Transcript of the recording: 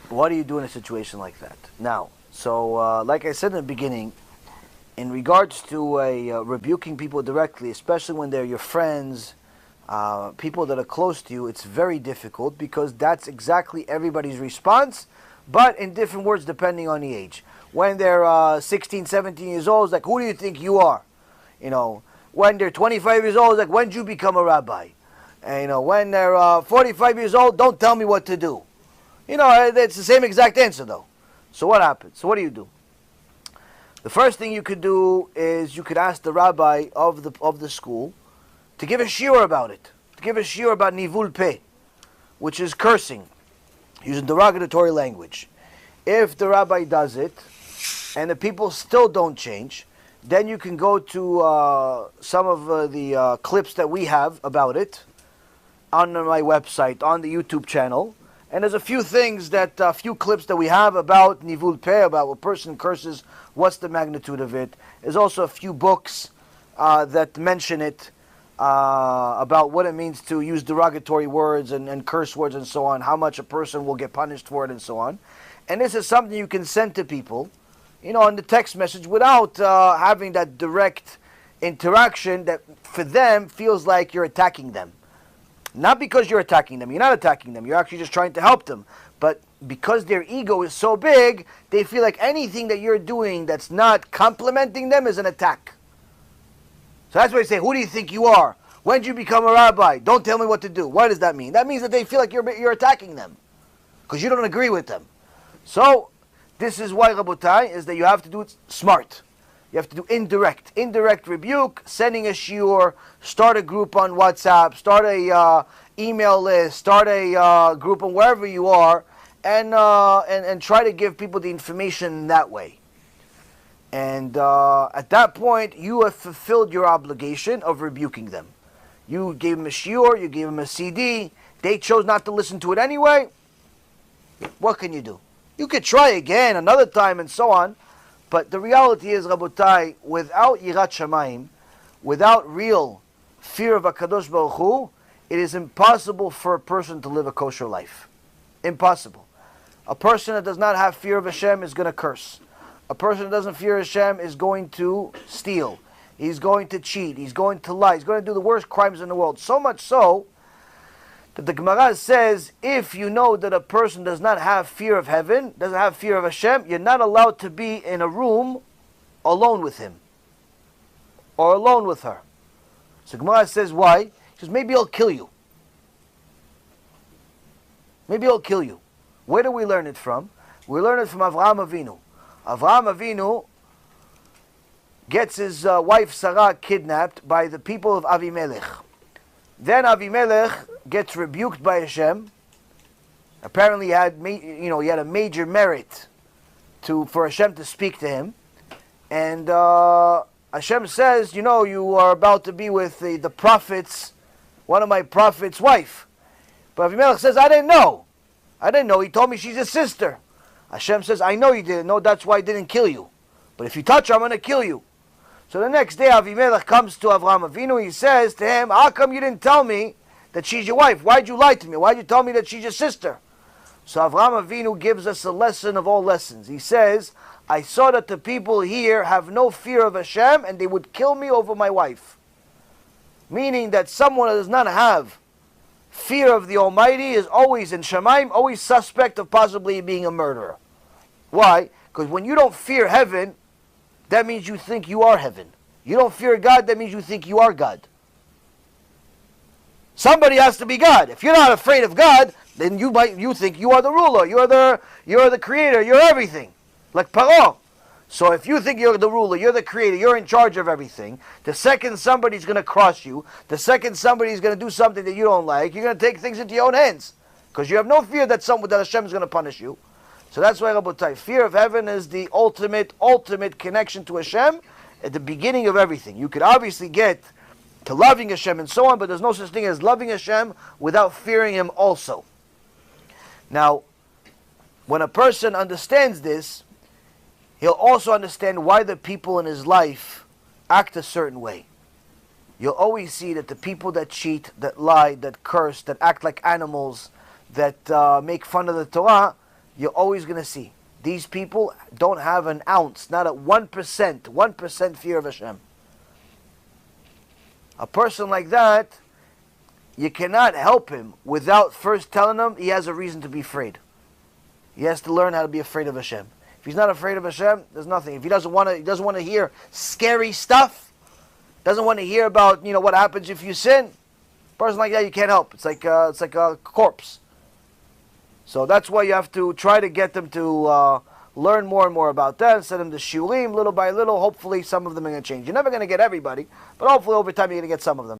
what do you do in a situation like that? Now, so like I said in the beginning, in regards to rebuking people directly, especially when they're your friends, people that are close to you, it's very difficult because that's exactly everybody's response, but in different words depending on the age. When they're 16, 17 years old, it's like, who do you think you are? You know, when they're 25 years old, it's like, when did you become a rabbi? And, you know, when they're 45 years old, don't tell me what to do. You know, it's the same exact answer though. So what happens? So what do you do? The first thing you could do is you could ask the rabbi of the school to give a shiur about it. To give a shiur about nivul peh, which is cursing, using derogatory language. If the rabbi does it, and the people still don't change, then you can go to some of the clips that we have about it on my website, on the YouTube channel. And there's a few things a few clips that we have about nivul peh, about what a person curses, what's the magnitude of it. There's also a few books that mention it, about what it means to use derogatory words and curse words and so on, how much a person will get punished for it and so on. And this is something you can send to people, you know, on the text message without having that direct interaction that for them feels like you're attacking them. Not because you're attacking them. You're not attacking them. You're actually just trying to help them. But because their ego is so big, they feel like anything that you're doing that's not complimenting them is an attack. So that's why I say, who do you think you are? When did you become a rabbi? Don't tell me what to do. What does that mean? That means that they feel like you're attacking them because you don't agree with them. So this is why, Rabotai, is that you have to do it smart. You have to do indirect rebuke, sending a shiur, start a group on WhatsApp, start a email list, start a group on wherever you are, and try to give people the information that way. And at that point, you have fulfilled your obligation of rebuking them. You gave them a shiur, you gave them a CD, they chose not to listen to it anyway. What can you do? You could try again another time and so on. But the reality is, Rabotai, without Yirat Shamayim, without real fear of HaKadosh Baruch Hu, it is impossible for a person to live a kosher life. Impossible. A person that does not have fear of Hashem is going to curse. A person that doesn't fear Hashem is going to steal. He's going to cheat. He's going to lie. He's going to do the worst crimes in the world. So much so that the Gemara says, if you know that a person does not have fear of heaven, doesn't have fear of Hashem, you're not allowed to be in a room alone with him or alone with her. So Gemara says, why? He says, maybe he'll kill you. Maybe he'll kill you. Where do we learn it from? We learn it from Avraham Avinu. Avraham Avinu gets his wife Sarah kidnapped by the people of Avimelech. Then Avimelech gets rebuked by Hashem. Apparently, he had a major merit for Hashem to speak to him, and Hashem says, you know, you are about to be with the prophet's, one of my prophet's wife. But Avimelech says, I didn't know. He told me she's his sister. Hashem says, I know you didn't know. That's why I didn't kill you. But if you touch her, I'm going to kill you. So the next day, Avimelech comes to Avraham Avinu. He says to him, how come you didn't tell me that she's your wife? Why'd you lie to me? Why'd you tell me that she's your sister? So Avraham Avinu gives us a lesson of all lessons. He says, I saw that the people here have no fear of Hashem and they would kill me over my wife. Meaning that someone that does not have fear of the Almighty is always in Shemaim, always suspect of possibly being a murderer. Why? Because when you don't fear heaven, that means you think you are heaven. You don't fear God, that means you think you are God. Somebody has to be God. If you're not afraid of God, then you think you are the ruler, you're the creator, you're everything. Like Paro. So if you think you're the ruler, you're the creator, you're in charge of everything, the second somebody's going to cross you, the second somebody's going to do something that you don't like, you're going to take things into your own hands. Because you have no fear that Hashem is going to punish you. So that's why, Rabotai, fear of heaven is the ultimate connection to Hashem at the beginning of everything. You could obviously get to loving Hashem and so on, but there's no such thing as loving Hashem without fearing Him also. Now, when a person understands this, he'll also understand why the people in his life act a certain way. You'll always see that the people that cheat, that lie, that curse, that act like animals, that make fun of the Torah, you're always going to see these people don't have an ounce, not a 1% fear of Hashem. A person like that, you cannot help him without first telling him he has a reason to be afraid. He has to learn how to be afraid of Hashem. If he's not afraid of Hashem, there's nothing. If he doesn't want to hear scary stuff, doesn't want to hear about what happens if you sin, a person like that you can't help. It's like a corpse. So that's why you have to try to get them to learn more and more about that. Send them to shulim little by little. Hopefully some of them are going to change. You're never going to get everybody, but hopefully over time you're going to get some of them.